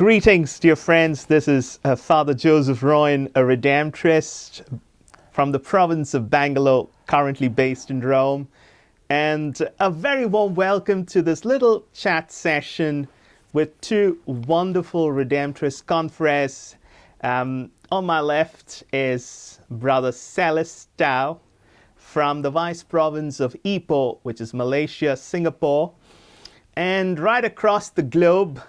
Greetings, dear friends. This is Fr Joseph Royan, a Redemptorist from the province of Bangalore, currently based in Rome. And a very warm welcome to this little chat session with two wonderful Redemptorist confreres. On my left is Brother Celestine from the vice province of Ipoh, which is Malaysia, Singapore. And right across the globe,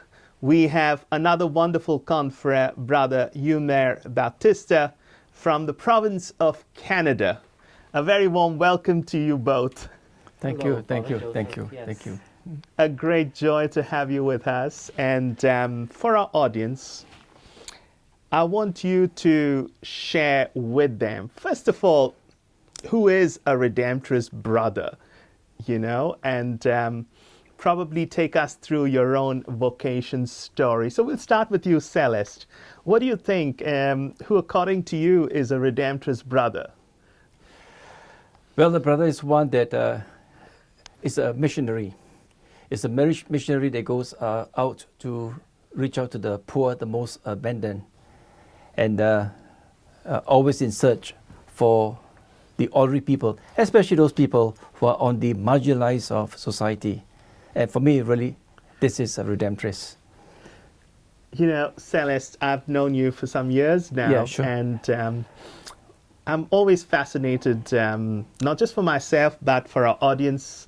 we have another wonderful confrere, Brother Eumir Bautista from the province of Canada. A very warm welcome to you both. Thank you. A great joy to have you with us. And for our audience, I want you to share with them, first of all, who is a Redemptorist brother, and probably take us through your own vocation story. So we'll start with you, Celeste. What do you think, who according to you is a Redemptorist brother? Well, the brother is one that is a missionary. It's a missionary that goes out to reach out to the poor, the most abandoned, and always in search for the ordinary people, especially those people who are on the marginalized of society. And for me, really, this is a Redemptorist. Celeste, I've known you for some years now. Yeah, sure. And I'm always fascinated, not just for myself, but for our audience,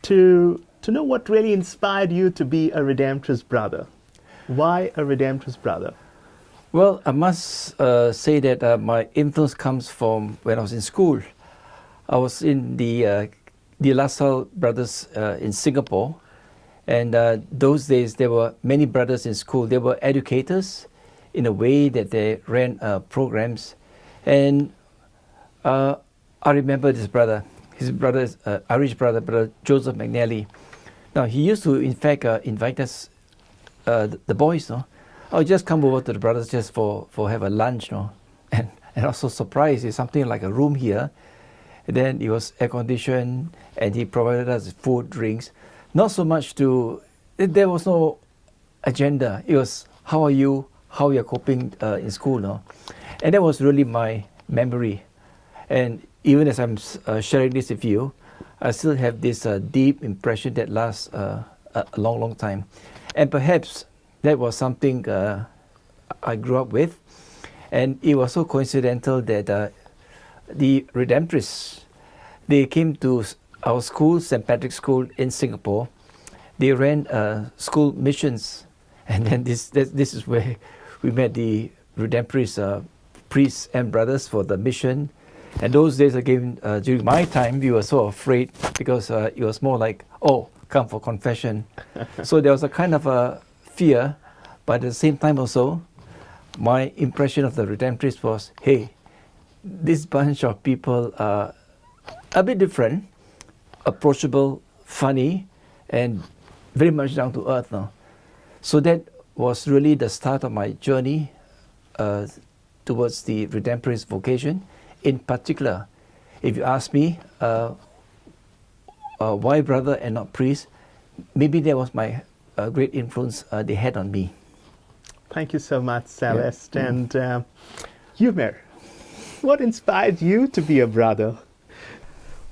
to know what really inspired you to be a Redemptorist brother. Why a Redemptorist brother? Well, I must say that my influence comes from when I was in school. I was in the La Salle brothers in Singapore, and those days there were many brothers in school. They were educators in a way that they ran programs, and I remember this brother. His brother is Irish brother, Brother Joseph McNally. Now he used to, in fact, invite us, the boys, I would just come over to the brothers just for have a lunch, and also surprised. It's something like a room here. And then it was air conditioned, and he provided us food, drinks. Not so much there was no agenda. It was, how are you? How you're coping in school, And that was really my memory. And even as I'm sharing this with you, I still have this deep impression that lasts a long, long time. And perhaps that was something I grew up with. And it was so coincidental that the Redemptorists, they came to our school, St. Patrick's School in Singapore. They ran school missions, and then this is where we met the Redemptorist priests and brothers for the mission. And those days again, during my time, we were so afraid because it was more like, come for confession. So there was a kind of a fear, but at the same time also, my impression of the Redemptorists was, hey, this bunch of people are a bit different, approachable, funny, and very much down to earth now. So that was really the start of my journey towards the Redemptorist vocation. In particular, if you ask me, why brother and not priest, maybe that was my great influence they had on me. Thank you so much, Celeste. Yeah. And Eumir, what inspired you to be a brother?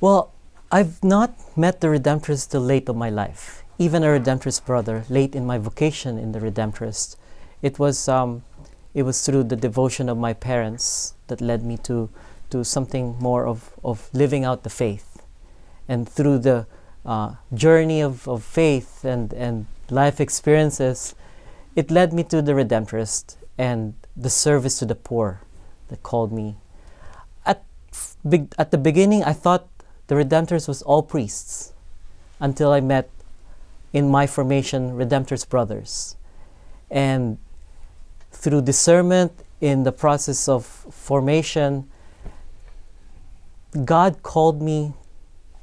Well, I've not met the Redemptorist till late of my life. Even a Redemptorist brother, late in my vocation in the Redemptorist. It was through the devotion of my parents that led me to something more of living out the faith. And through the journey of faith and life experiences, it led me to the Redemptorist and the service to the poor that called me. At the beginning, I thought the Redemptorist was all priests until I met, in my formation, Redemptorist brothers. And through discernment in the process of formation, God called me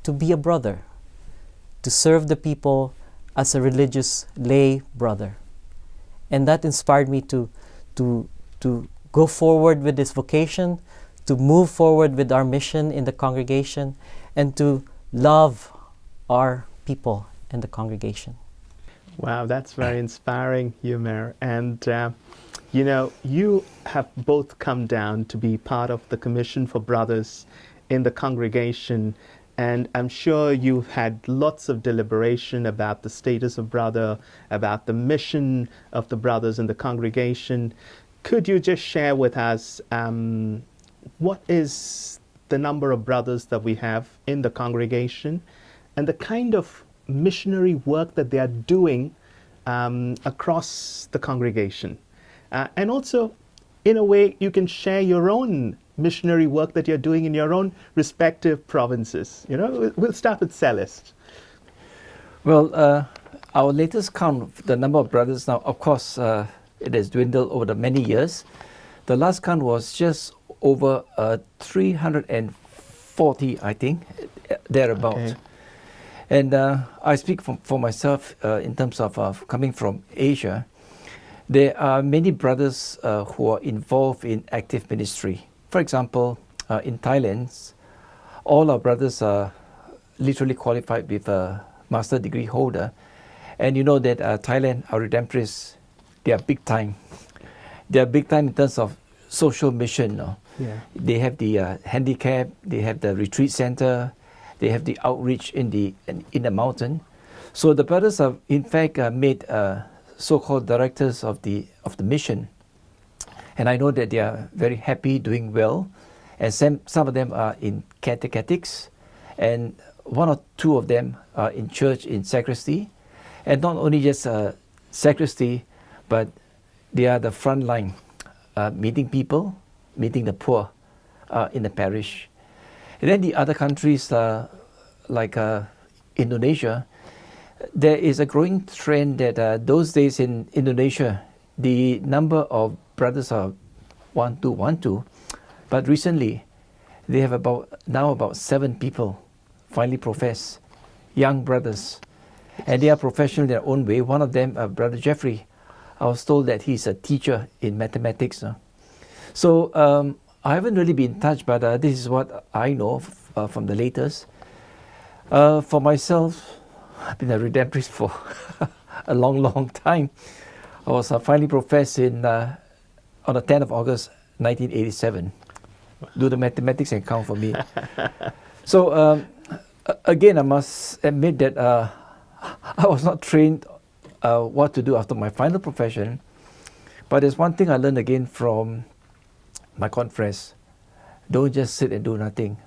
to be a brother, to serve the people as a religious lay brother. And that inspired me to go forward with this vocation, to move forward with our mission in the congregation, and to love our people and the congregation. Wow, that's very inspiring, Eumir. And, you have both come down to be part of the Commission for Brothers in the congregation. And I'm sure you've had lots of deliberation about the status of brother, about the mission of the brothers in the congregation. Could you just share with us what is the number of brothers that we have in the congregation and the kind of missionary work that they are doing across the congregation? And also, in a way, you can share your own missionary work that you're doing in your own respective provinces. We'll start with Celeste. Well, our latest count, the number of brothers now, of course, it has dwindled over the many years. The last count was just over 340, I think, thereabout. Okay. And I speak for myself in terms of coming from Asia. There are many brothers who are involved in active ministry. For example, in Thailand, all our brothers are literally qualified with a master degree holder. And you know that Thailand, our Redemptorists, they are big time. They are big time in terms of social mission. No? Yeah. They have the handicap, they have the retreat center, they have the outreach in the mountain. So the brothers have in fact made so-called directors of the mission. And I know that they are very happy, doing well. And some of them are in catechetics, and one or two of them are in church in sacristy. And not only just sacristy, but they are the front line, meeting people, meeting the poor in the parish. And then the other countries like Indonesia, there is a growing trend that those days in Indonesia, the number of brothers are 1212, but recently they have about 7 people finally profess, young brothers, and they are professional in their own way. One of them, Brother Jeffrey, I was told that he's a teacher in mathematics. So I haven't really been in touch, but this is what I know from the latest. For myself, I've been a Redemptorist for a long time. I was finally professed on the 10th of August, 1987. Do the mathematics and count for me. So again, I must admit that I was not trained what to do after my final profession. But there's one thing I learned again from my confreres. Don't just sit and do nothing.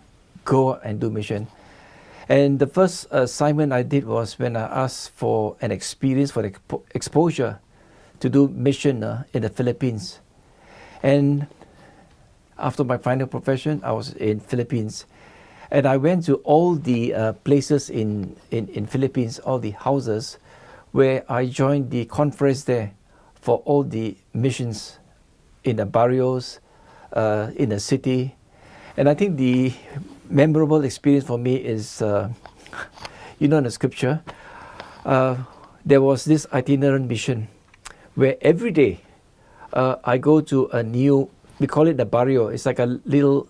Go and do mission. And the first assignment I did was when I asked for an experience, for exposure to do mission in the Philippines. And after my final profession, I was in Philippines. And I went to all the places in Philippines, all the houses, where I joined the conference there for all the missions in the barrios, in the city. And I think the memorable experience for me is, in the scripture, there was this itinerant mission where every day I go to a new, we call it the barrio, it's like a little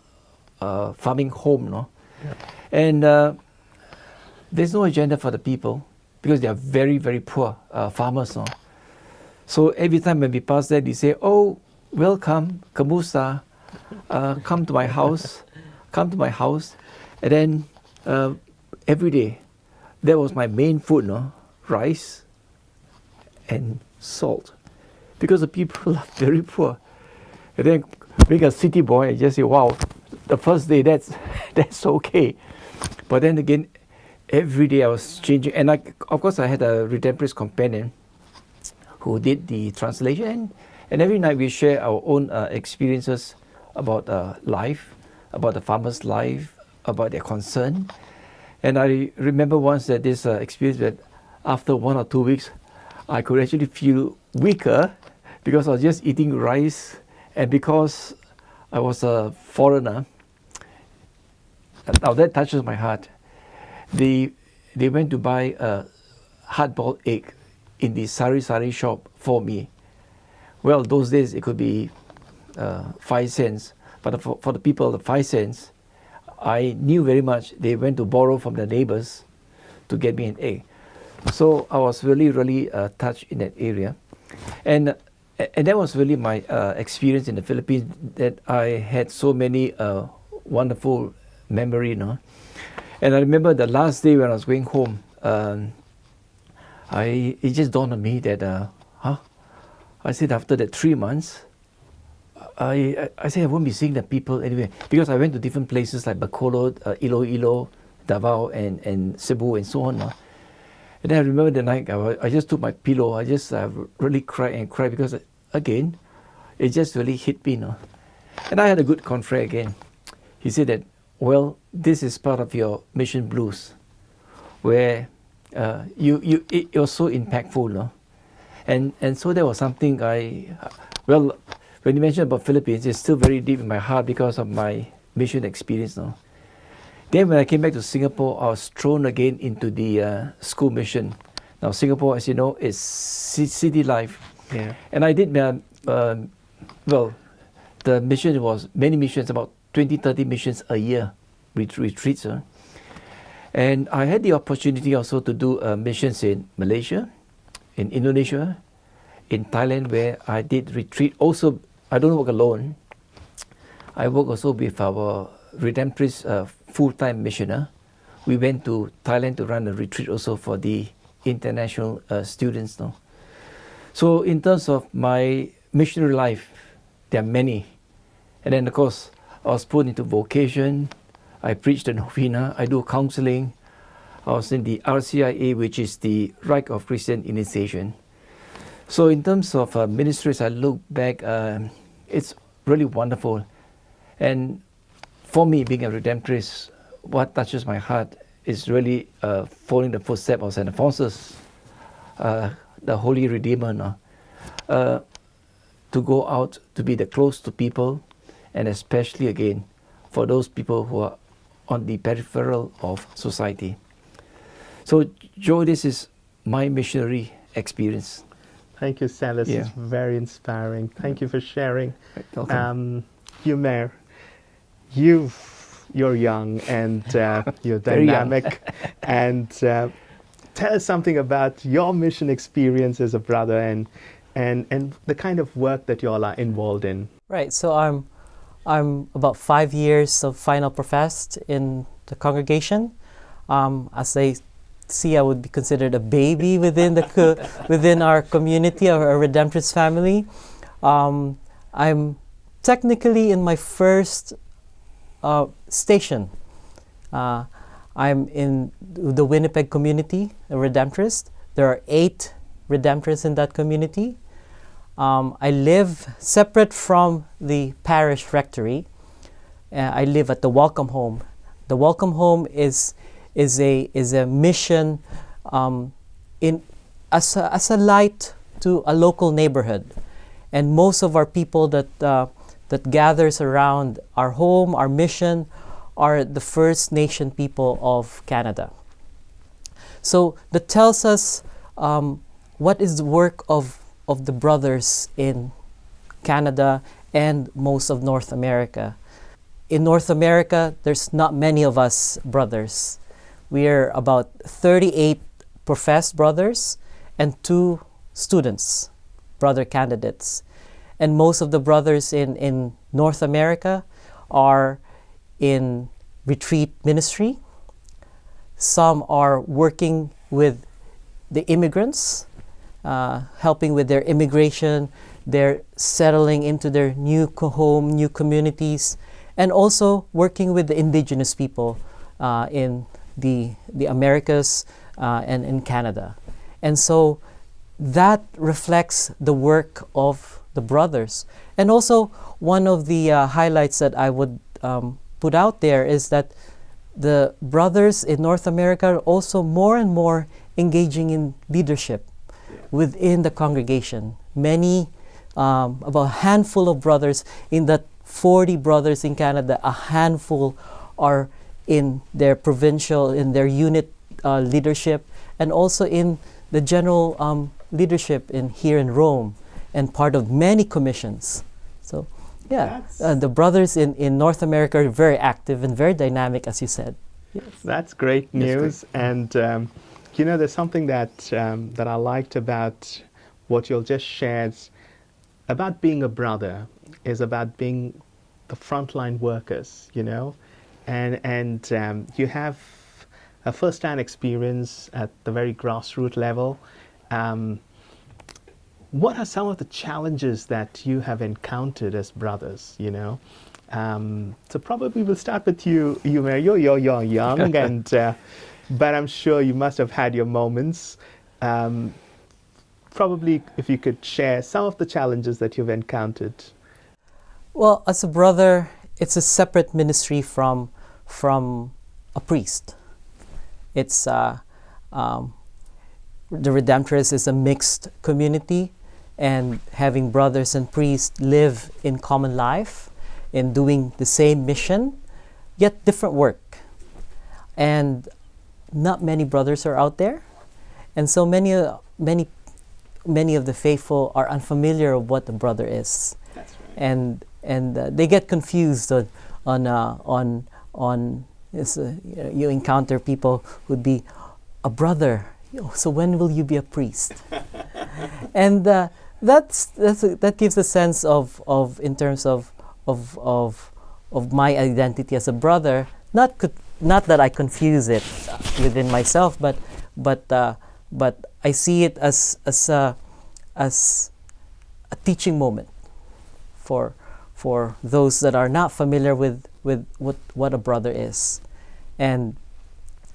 farming home, no? Yeah. And there's no agenda for the people because they are very, very poor farmers, no? So every time when we pass there, they say, "Oh, welcome, kamusta, come to my house, come to my house." And then every day, that was my main food, no? Rice and salt, because the people are very poor. And then being a city boy, I just say, wow, the first day that's okay. But then again, every day I was changing, and of course I had a Redemptorist companion who did the translation, and every night we share our own experiences about life, about the farmer's life, about their concern. And I remember once that this experience that after 1 or 2 weeks, I could actually feel weaker because I was just eating rice, and because I was a foreigner. Now that touches my heart. They went to buy a hard-boiled egg in the sari shop for me. Well, those days it could be 5 cents, but for the people, the 5 cents, I knew very much they went to borrow from the neighbors to get me an egg. So I was really touched in that area, and that was really my experience in the Philippines. That I had so many wonderful memory, you know. And I remember the last day when I was going home, it just dawned on me that I said after that 3 months, I said I won't be seeing the people anyway, because I went to different places like Bacolod, Iloilo, Davao, and Cebu, and so on. And then I remember the night I just took my pillow. I just really cried because again, it just really hit me. And I had a good confrere again. He said that, well, this is part of your mission blues, where it was so impactful. And so there was something when you mentioned about Philippines, it's still very deep in my heart because of my mission experience. Then when I came back to Singapore, I was thrown again into the school mission. Now Singapore, as you know, is city life. Yeah. And I did, the mission was many missions, about 20, 30 missions a year, retreats. And I had the opportunity also to do missions in Malaysia, in Indonesia, in Thailand, where I did retreat. Also, I don't work alone. I work also with our Redemptorist full-time missioner. We went to Thailand to run a retreat also for the international students. So in terms of my missionary life, there are many. And then of course, I was put into vocation. I preached the novena. I do counseling. I was in the RCIA, which is the Rite of Christian Initiation. So in terms of ministries, I look back, it's really wonderful. And for me, being a Redemptorist, what touches my heart is really following the footsteps of St. Alphonsus, the Holy Redeemer, to go out to be close to people, and especially again for those people who are on the peripheral of society. So, Joe, this is my missionary experience. Thank you, Celeste. Yeah. It's very inspiring. Thank you for sharing. Welcome. Eumir, you're young and you're Very young. dynamic. And tell us something about your mission experience as a brother and the kind of work that you all are involved in. Right. So I'm about 5 years of final professed in the congregation. As they see, I would be considered a baby within within our community, our Redemptorist family. I'm technically in my first station. I'm in the Winnipeg community, a Redemptorist. There are 8 Redemptorists in that community. I live separate from the parish rectory. I live at the Welcome Home. The Welcome Home is a mission as a light to a local neighborhood, and most of our people that gathers around our home, our mission, are the First Nation people of Canada. So that tells us what is the work of the brothers in Canada and most of North America. In North America, there's not many of us brothers. We're about 38 professed brothers and 2 students, brother candidates. And most of the brothers in North America are in retreat ministry. Some are working with the immigrants, helping with their immigration. They're settling into their new home, new communities, and also working with the indigenous people in the Americas and in Canada. And so that reflects the work of the brothers. And also one of the highlights that I would put out there is that the brothers in North America are also more and more engaging in leadership within the congregation. Many, about a handful of brothers, in that 40 brothers in Canada, a handful are in their provincial, in their unit leadership, and also in the general leadership here in Rome, and part of many commissions. So, yeah, the brothers in North America are very active and very dynamic, as you said. Yes. That's great news. That's great. And You know, there's something that I liked about what you'll just shared about being a brother is about being the frontline workers, you know, and you have a first-hand experience at the very grassroots level. What are some of the challenges that you have encountered as brothers, you know? So probably we'll start with you, Eumir. You're young, and but I'm sure you must have had your moments. Probably if you could share some of the challenges that you've encountered. Well, as a brother, it's a separate ministry from a priest. It's the Redemptorists is a mixed community, and having brothers and priests live in common life, in doing the same mission, yet different work. And not many brothers are out there, and so many of the faithful are unfamiliar with what the brother is. That's right. And they get confused on you encounter people who'd be a brother. So when will you be a priest? And that gives a sense of in terms of my identity as a brother. Not that I confuse it within myself, but I see it as a teaching moment for those that are not familiar with what a brother is. And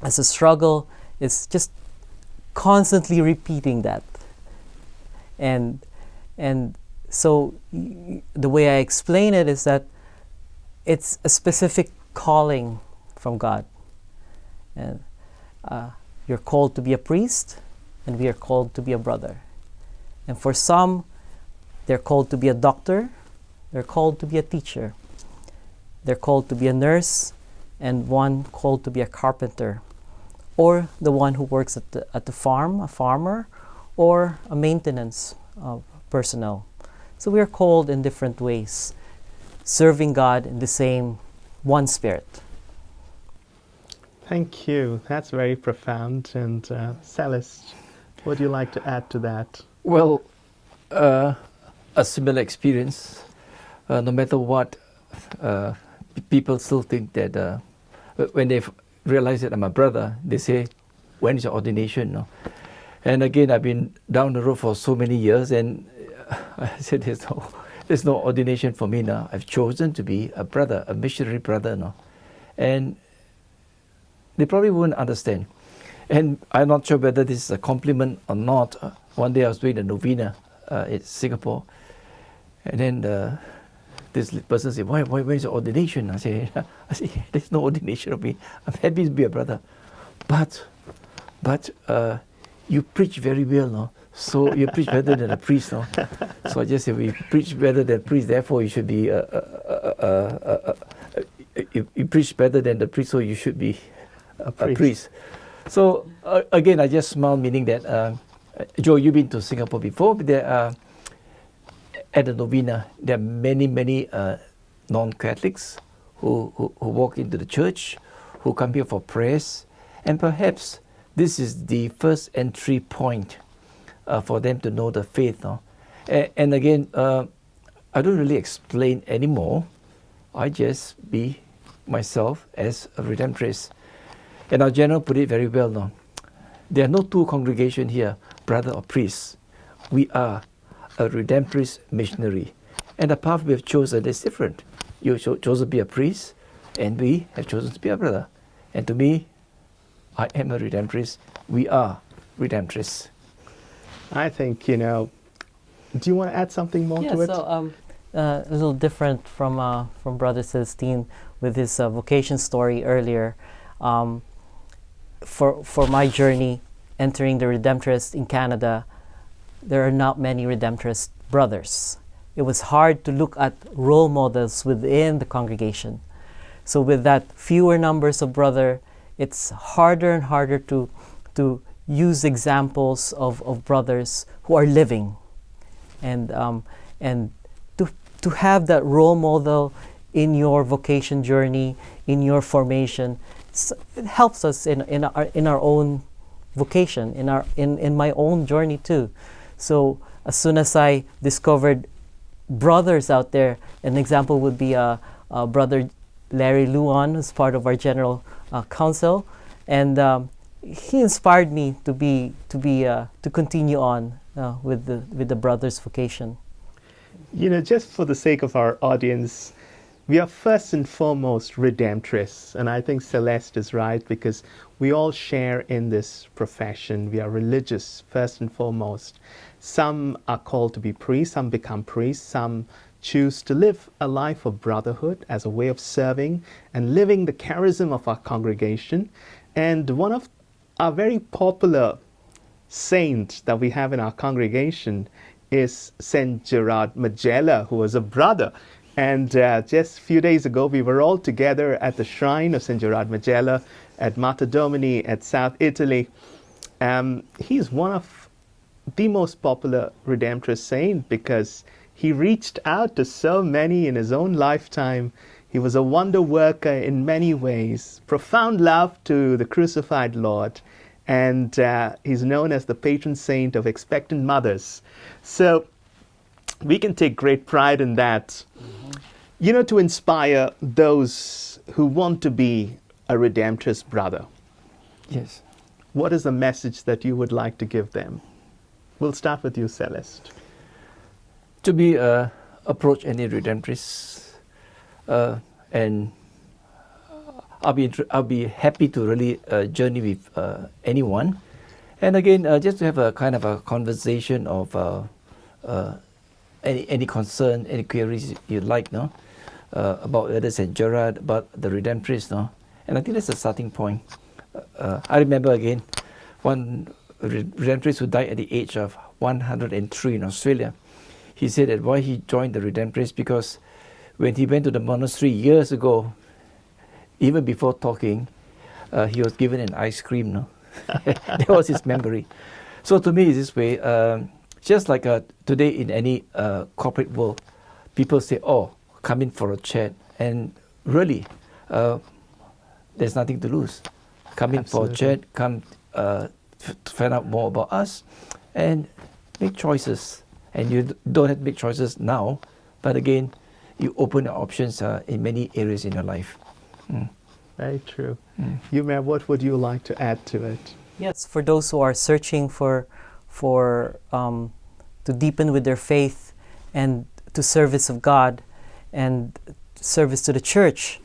as a struggle is just constantly repeating that. And so the way I explain it is that it's a specific calling from God. And you're called to be a priest, and we are called to be a brother. And for some, they're called to be a doctor, they're called to be a teacher, they're called to be a nurse, and one called to be a carpenter, or the one who works at the farm, a farmer, or a maintenance personnel. So we are called in different ways, serving God in the same one spirit. Thank you. That's very profound. And Celeste, what do you like to add to that? Well, a similar experience. No matter what, people still think that when they realize that I'm a brother, they say, "When is your ordination?" No? And again, I've been down the road for so many years, and I said, "There's no ordination for me now. I've chosen to be a brother, a missionary brother now," and they probably wouldn't understand. And I'm not sure whether this is a compliment or not. One day I was doing the novena in Singapore, and then this person said, "Why is your ordination?" I say, "There's no ordination of me. I'm happy to be a brother, but you preach very well, no? So you preach better than a priest, no?" So I just said, "We preach better than a priest, therefore you should be you preach better than the priest, so you should be a priest." So again, I just smile, meaning that Joe, you've been to Singapore before. But there are, at the novena, there are many non-Catholics who walk into the church, who come here for prayers, and perhaps this is the first entry point for them to know the faith. No? And again, I don't really explain anymore. I just be myself as a Redemptorist. And our general put it very well. No? There are no two congregations here, brother or priest. We are a Redemptorist missionary. And the path we have chosen is different. You have chosen to be a priest, and we have chosen to be a brother. And to me, I am a Redemptorist. We are Redemptorists. I think, do you want to add something more to it? So a little different from Brother Celestine with his vocation story earlier. For my journey entering the Redemptorists in Canada, there are not many Redemptorist brothers. It was hard to look at role models within the congregation. So with that fewer numbers of brother, it's harder and harder to use examples of brothers who are living, and to have that role model in your vocation journey, in your formation. It helps us in our own vocation, in my own journey too. So as soon as I discovered brothers out there, an example would be Brother Larry Luan, who's part of our general council, and he inspired me to continue on with the brothers' vocation. You know, just for the sake of our audience, we are first and foremost Redemptorists, and I think Celeste is right, because we all share in this profession. We are religious first and foremost. Some are called to be priests, some become priests, some choose to live a life of brotherhood as a way of serving and living the charism of our congregation. And one of our very popular saint that we have in our congregation is Saint Gerard Majella, who was a brother. And just a few days ago, we were all together at the shrine of Saint Gerard Majella at Mater Domini at South Italy. He's one of the most popular Redemptorist saint because he reached out to so many in his own lifetime. He was a wonder worker in many ways, profound love to the crucified Lord, and he's known as the patron saint of expectant mothers. So we can take great pride in that. You know, to inspire those who want to be a Redemptorist brother. Yes. What is the message that you would like to give them? We'll start with you, Celeste. To be approach any Redemptorists, and I'll be happy to really journey with anyone, and again just to have a kind of a conversation of any concern, any queries you'd like, no, about whether Saint Gerard, about the Redemptorists, no, and I think that's a starting point. I remember again one Redemptorist who died at the age of 103 in Australia. He said that why he joined the Redemptorists because when he went to the monastery years ago, even before talking, he was given an ice cream. No, that was his memory. So to me, it's this way. Just like today in any corporate world, people say, "Oh, come in for a chat," and really, there's nothing to lose. Come in for a chat. Come to find out more about us, and make choices. And you don't have to make choices now, but again, you open your options in many areas in your life. Very true. Eumir, what would you like to add to it? Yes, for those who are searching for to deepen with their faith and to service of God and service to the church,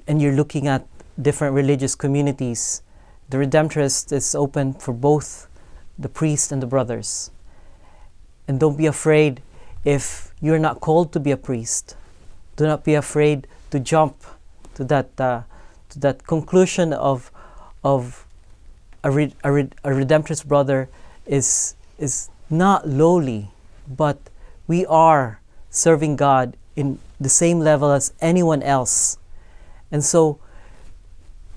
and you're looking at different religious communities, the Redemptorist is open for both the priest and the brothers. And don't be afraid if you're not called to be a priest. Do not be afraid to jump to that conclusion of a Redemptorist brother is not lowly, but we are serving God in the same level as anyone else. And so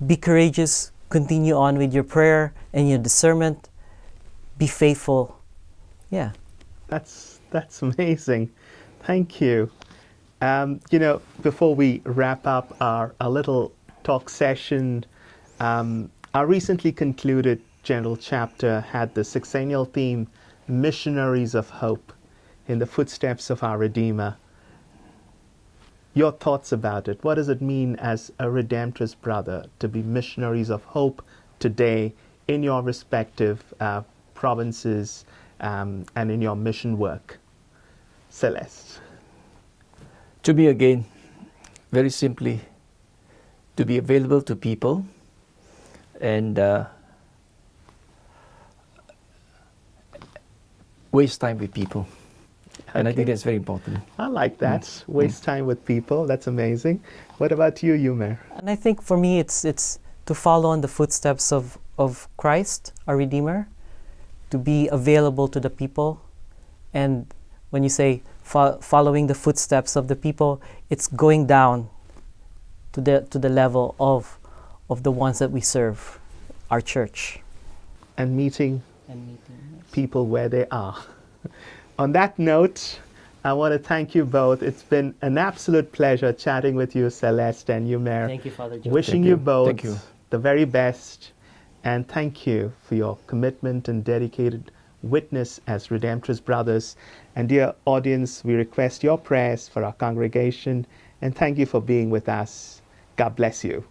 be courageous, continue on with your prayer and your discernment, be faithful. Yeah. That's amazing. Thank you. You know, before we wrap up our little talk session, our recently concluded general chapter had the sexennial theme, Missionaries of Hope, in the footsteps of our Redeemer. Your thoughts about it. What does it mean as a Redemptorist brother to be missionaries of hope today in your respective provinces and in your mission work? Celeste. To me again, very simply, to be available to people and waste time with people. And I think that's very important. I like that. Waste time with people. That's amazing. What about you, Eumir? And I think for me, it's to follow in the footsteps of Christ, our Redeemer, to be available to the people. And when you say following the footsteps of the people, it's going down to the level of the ones that we serve, our church. And meeting people where they are. On that note, I want to thank you both. It's been an absolute pleasure chatting with you, Celeste and Eumir. Thank you, Father Joseph. Wishing you both the very best. And thank you for your commitment and dedicated witness as Redemptorist Brothers. And dear audience, we request your prayers for our congregation, and thank you for being with us. God bless you.